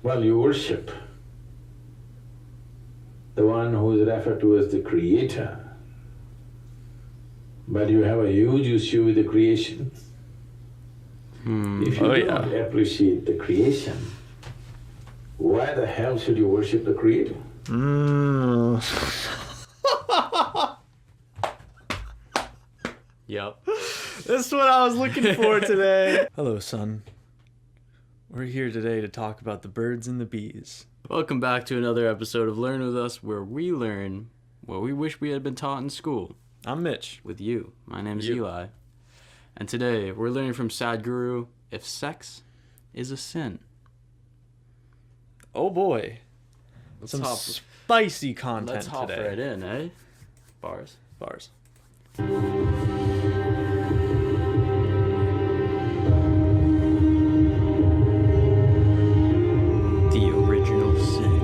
Well, you worship the one who is referred to as the creator, but you have a huge issue with the creation. If you don't appreciate the creation, why the hell should you worship the creator? Yep. That's what I was looking for today. Hello, son. We're here today to talk about the birds and the bees. Welcome back to another episode of Learn With Us, where we learn what we wish we had been taught in school. I'm Mitch. With you. My name's Eli. And today, we're learning from Sadhguru if sex is a sin. Oh boy. Some spicy content let's hop today. right in, eh? Bars. The original sin.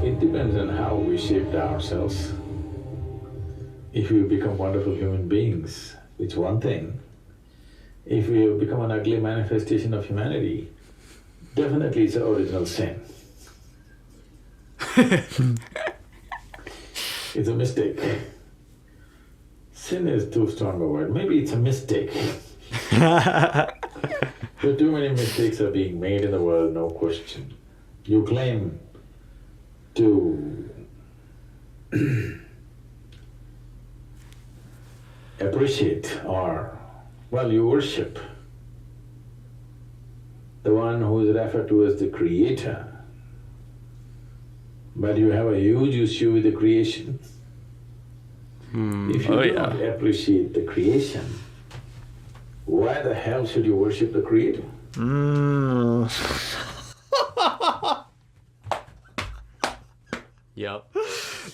It depends on how we shaped ourselves. If we become wonderful human beings, it's one thing. If we have become an ugly manifestation of humanity, definitely it's an original sin. It's a mistake. Sin is too strong a word. Maybe it's a mistake. But too many mistakes are being made in the world, no question. You claim to appreciate or, well, you worship the one who is referred to as the creator, but you have a huge issue with the creation. If you don't appreciate the creation, why the hell should you worship the creator? Yep.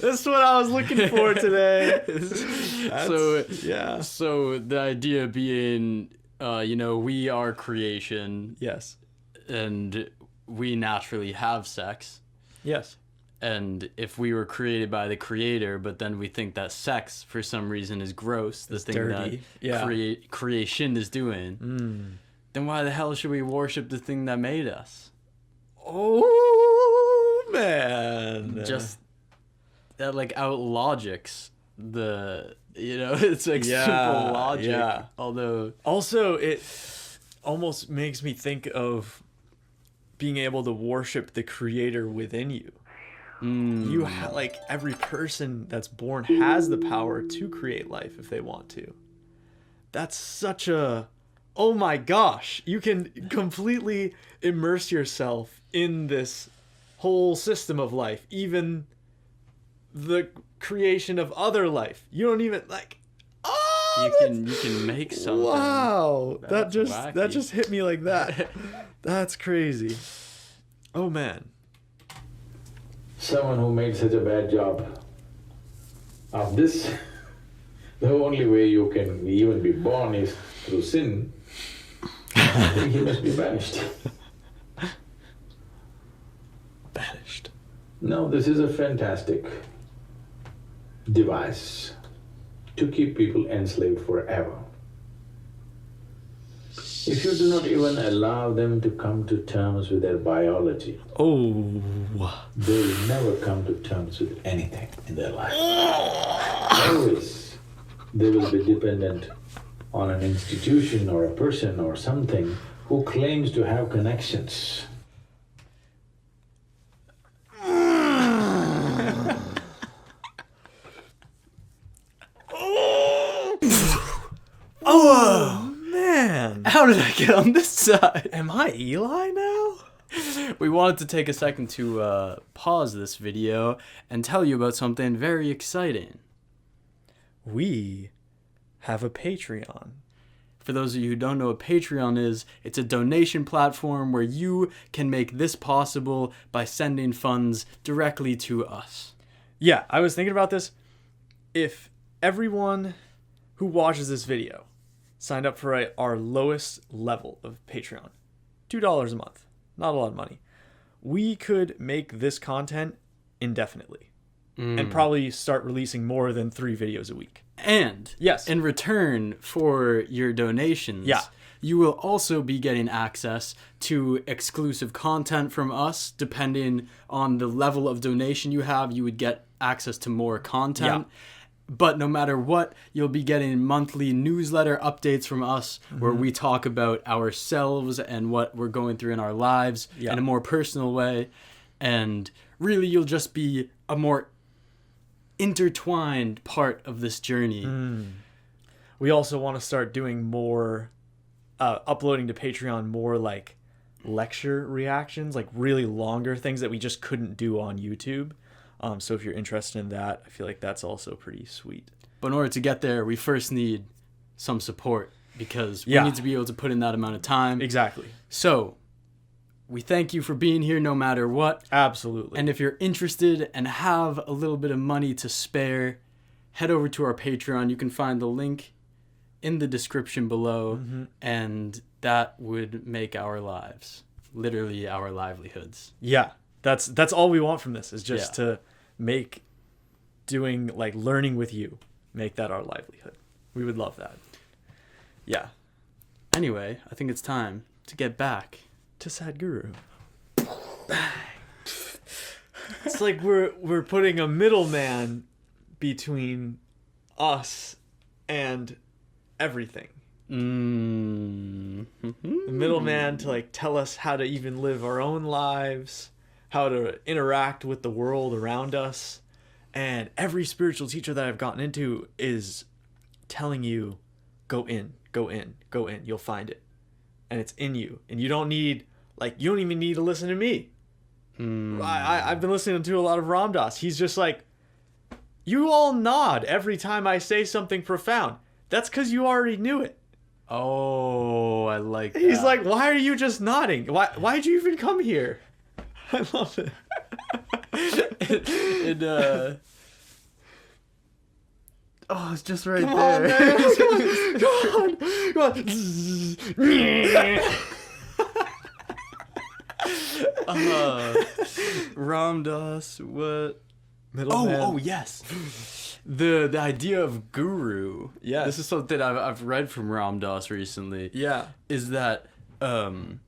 That's what I was looking for today. So the idea being, we are creation. Yes. And we naturally have sex. Yes. And if we were created by the creator, but then we think that sex, for some reason, is gross, the thing dirty. that creation is doing, then why the hell should we worship the thing that made us? Oh, man. Just that, out logics it's like simple logic. Yeah. Although also it almost makes me think of being able to worship the creator within you. You every person that's born has the power to create life if they want to. That's such a, oh my gosh, you can completely immerse yourself in this whole system of life, even the creation of other life. You don't even you can make something. Wow, that wacky. just hit me like that. That's crazy. Oh man. Someone who made such a bad job of this, the only way you can even be born is through sin. I think he must be banished. Banished. No, this is a fantastic device to keep people enslaved forever. If you do not even allow them to come to terms with their biology, they will never come to terms with anything in their life. Always, they will be dependent on an institution or a person or something who claims to have connections. How did I get on this side? Am I Eli now? We wanted to take a second to pause this video and tell you about something very exciting. We have a Patreon. For those of you who don't know what Patreon is, it's a donation platform where you can make this possible by sending funds directly to us. Yeah, I was thinking about this. If everyone who watches this video signed up for our lowest level of Patreon, $2 a month, not a lot of money, we could make this content indefinitely and probably start releasing more than 3 videos a week. And yes, in return for your donations, you will also be getting access to exclusive content from us. Depending on the level of donation you have, you would get access to more content. But no matter what, you'll be getting monthly newsletter updates from us where we talk about ourselves and what we're going through in our lives in a more personal way. And really, you'll just be a more intertwined part of this journey. We also want to start doing more, uploading to Patreon more like lecture reactions, like really longer things that we just couldn't do on YouTube. So if you're interested in that, I feel like that's also pretty sweet. But in order to get there, we first need some support because we need to be able to put in that amount of time. Exactly. So we thank you for being here no matter what. Absolutely. And if you're interested and have a little bit of money to spare, head over to our Patreon. You can find the link in the description below, and that would make our lives, literally our livelihoods. Yeah. That's all we want from this, is just to make doing, like, learning with you, make that our livelihood. We would love that. Yeah. Anyway, I think it's time to get back To Sadhguru. It's like we're putting a middleman between us and everything. The middleman to, like, tell us how to even live our own lives, how to interact with the world around us. And every spiritual teacher that I've gotten into is telling you, go in, go in, go in. You'll find it. And it's in you. And you don't need, like, you don't even need to listen to me. I've been listening to a lot of Ram Dass. He's just like, you all nod every time I say something profound. That's because you already knew it. Oh, I like that. He's like, why are you just nodding? Why'd you even come here? I love it. Oh, it's just right Come there. on, man. Come on. Ram Dass, what? Middleman. Oh, yes. The idea of guru. Yes. This is something I've read from Ram Dass recently. Yeah. Is that, guru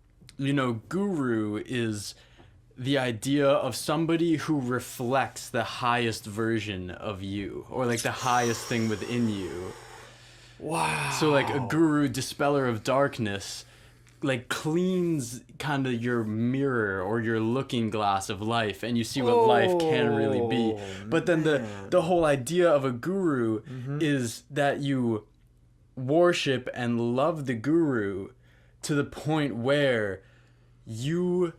is the idea of somebody who reflects the highest version of you, or like the highest thing within you. Wow. So like a guru, dispeller of darkness, like cleans kind of your mirror or your looking glass of life, and you see what life can really be. But then the whole idea of a guru is that you worship and love the guru to the point where you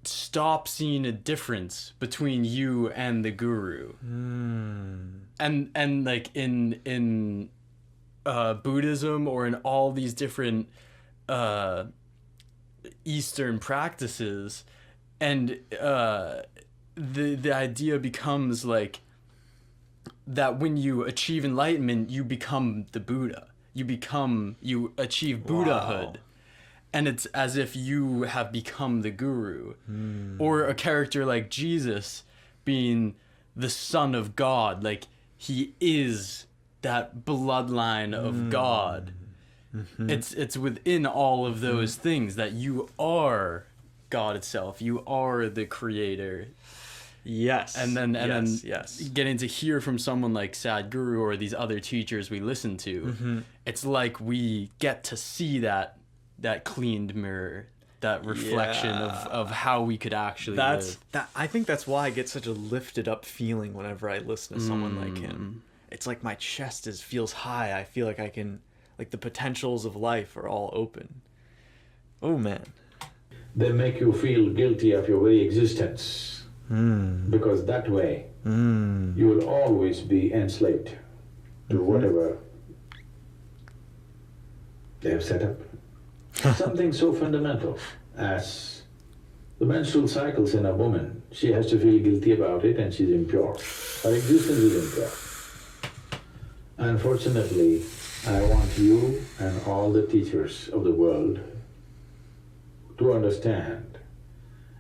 stop seeing a difference between you and the guru. And like in Buddhism or in all these different Eastern practices, and the idea becomes like that when you achieve enlightenment, you become the Buddha. You achieve Buddhahood. And it's as if you have become the guru. Or a character like Jesus being the son of God. Like, he is that bloodline of God. It's within all of those things that you are God itself. You are the creator. Yes. And then yes. getting to hear from someone like Sadhguru or these other teachers we listen to, it's like we get to see that cleaned mirror, that reflection of how we could actually live. I think that's why I get such a lifted up feeling whenever I listen to someone like him. It's like my chest feels high. I feel like I can, like, the potentials of life are all open. Oh man. They make you feel guilty of your very existence. Because that way you will always be enslaved to whatever they have set up. Something so fundamental as the menstrual cycles in a woman. She has to feel guilty about it, and she's impure. Her existence is impure. Unfortunately, I want you and all the teachers of the world to understand,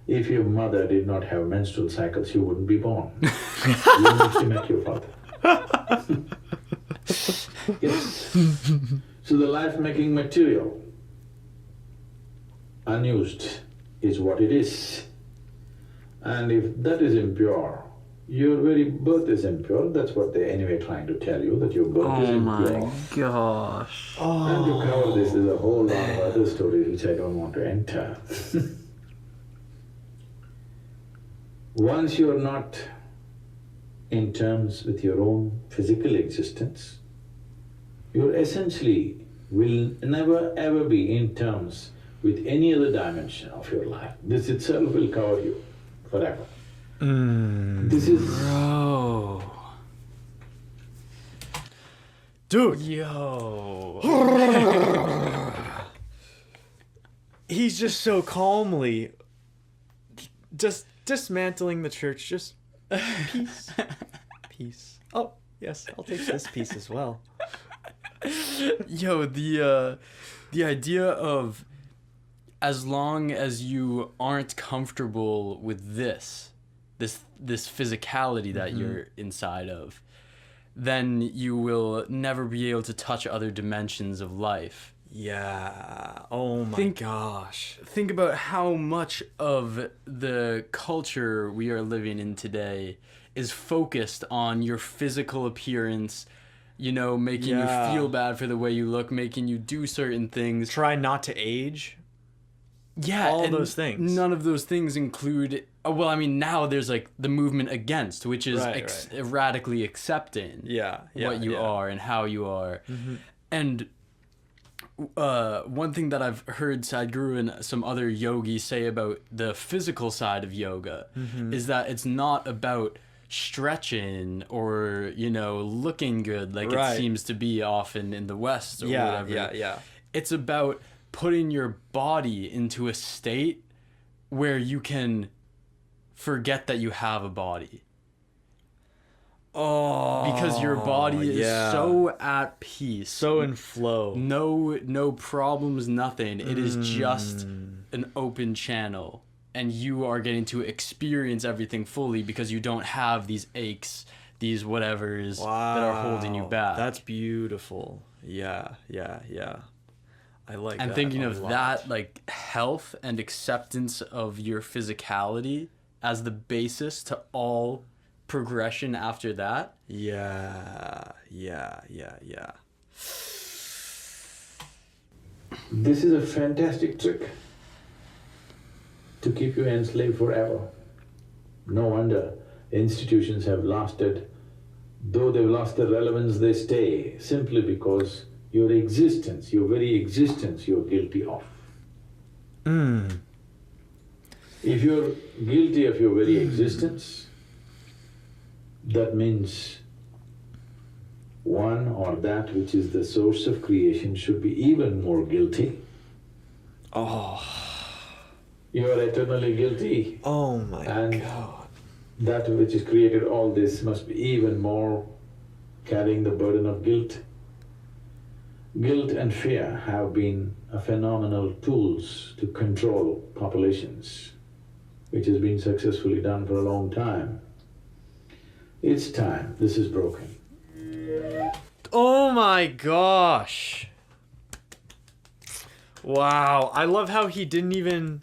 if your mother did not have menstrual cycles, you wouldn't be born. You must have met your father. Yes. So the life-making material, unused, is what it is. And if that is impure, your very birth is impure. That's what they're anyway trying to tell you, that your birth is impure. Oh my gosh. And to cover this, there's a whole lot of other stories which I don't want to enter. Once you're not in terms with your own physical existence, you essentially will never ever be in terms with any other dimension of your life. This itself will cover you forever. This is… Bro. Dude. Yo. He's just so calmly just dismantling the church. Just peace. Peace. Oh, yes, I'll take this piece as well. Yo, the idea of, as long as you aren't comfortable with this physicality that you're inside of, then you will never be able to touch other dimensions of life. Yeah. Oh my gosh. Think about how much of the culture we are living in today is focused on your physical appearance, you know, making you feel bad for the way you look, making you do certain things. Try not to age. Yeah, all and those things. None of those things include… well, I mean, now there's like the movement against, which is radically accepting what you are and how you are. And one thing that I've heard Sadhguru and some other yogis say about the physical side of yoga is that it's not about stretching or, you know, looking good like it seems to be often in the West or whatever. It's about putting your body into a state where you can forget that you have a body. Because your body is so at peace, so in flow. No problems, nothing. It is just an open channel, and you are getting to experience everything fully because you don't have these aches, these whatevers that are holding you back. That's beautiful. Yeah. I like that. And thinking a of lot. that, like health and acceptance of your physicality as the basis to all progression after that. Yeah. This is a fantastic trick to keep you enslaved forever. No wonder institutions have lasted. Though they've lost their relevance, they stay, simply because your existence, your very existence, you're guilty of. If you're guilty of your very existence, that means one or that which is the source of creation should be even more guilty. You are eternally guilty. Oh my and God. That which has created all this must be even more carrying the burden of guilt. Guilt and fear have been phenomenal tools to control populations, which has been successfully done for a long time. It's time this is broken. Oh my gosh. Wow. I love how he didn't even…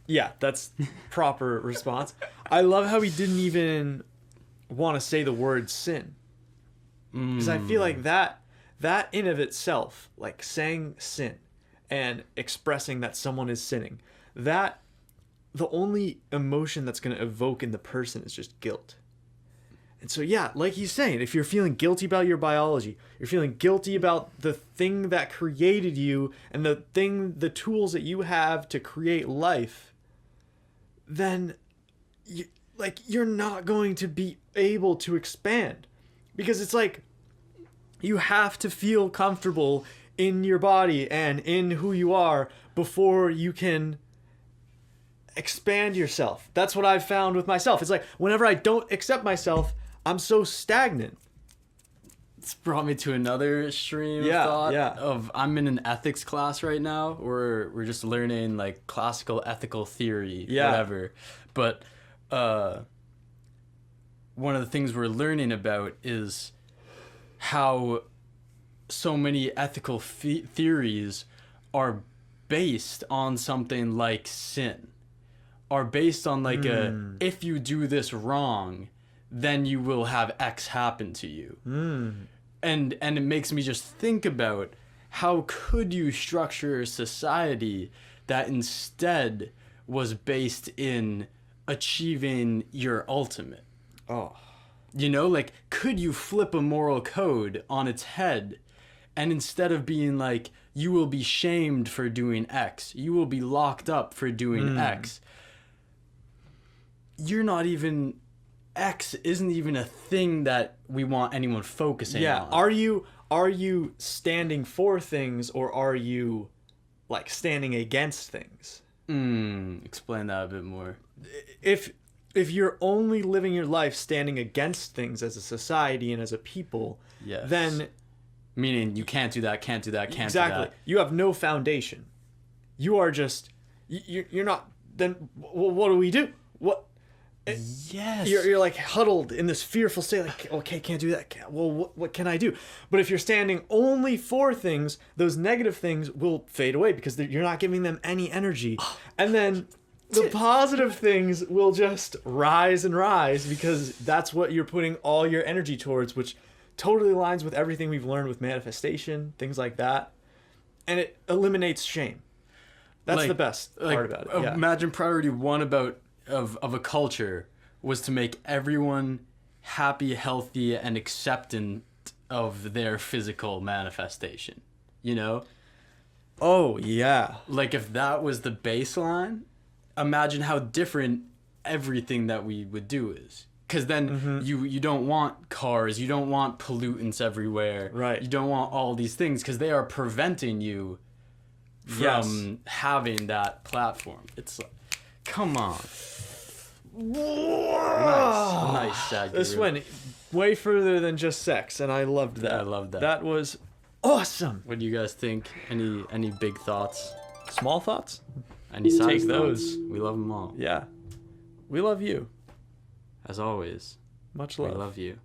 Yeah, that's proper response. I love how he didn't even want to say the word sin. Because I feel like that in of itself, like saying sin and expressing that someone is sinning, that the only emotion that's going to evoke in the person is just guilt. And so, yeah, like he's saying, if you're feeling guilty about your biology, you're feeling guilty about the thing that created you and the tools that you have to create life, then you're not going to be able to expand. Because it's like, you have to feel comfortable in your body and in who you are before you can expand yourself. That's what I've found with myself. It's like, whenever I don't accept myself, I'm so stagnant. It's brought me to another stream of thought of… I'm in an ethics class right now where we're just learning like classical ethical theory, whatever. But one of the things we're learning about is how so many ethical theories are based on something like sin, are based on like if you do this wrong, then you will have X happen to you. And it makes me just think about, how could you structure a society that instead was based in achieving your ultimate? Oh. You know, like, could you flip a moral code on its head, and instead of being like, you will be shamed for doing X, you will be locked up for doing X, you're not even, X isn't even a thing that we want anyone focusing on. Are you standing for things, or are you like standing against things? Explain that a bit more. If you're only living your life standing against things as a society and as a people, Yes. then Meaning you can't do that, can't do that, can't exactly, do that. you have no foundation. You are just you're not. Then what do we do? What? Yes. You're like huddled in this fearful state, like, okay, can't do that. Well, what can I do? But if you're standing only for things, those negative things will fade away because you're not giving them any energy. And then the positive things will just rise and rise because that's what you're putting all your energy towards, which totally aligns with everything we've learned with manifestation, things like that. And it eliminates shame. That's Like- the best part about it. Yeah. Imagine priority one of a culture was to make everyone happy, healthy, and acceptant of their physical manifestation. You know? Oh, yeah. Like, if that was the baseline, imagine how different everything that we would do is. Because then you don't want cars, you don't want pollutants everywhere. Right. You don't want all these things because they are preventing you from having that platform. It's like, come on. Nice, Sadhguru. This went way further than just sex, and I loved that. I loved that. That was awesome. What do you guys think? Any big thoughts? Small thoughts? Any size Take thoughts? those. We love them all. Yeah. We love you. As always, Much we love. love you.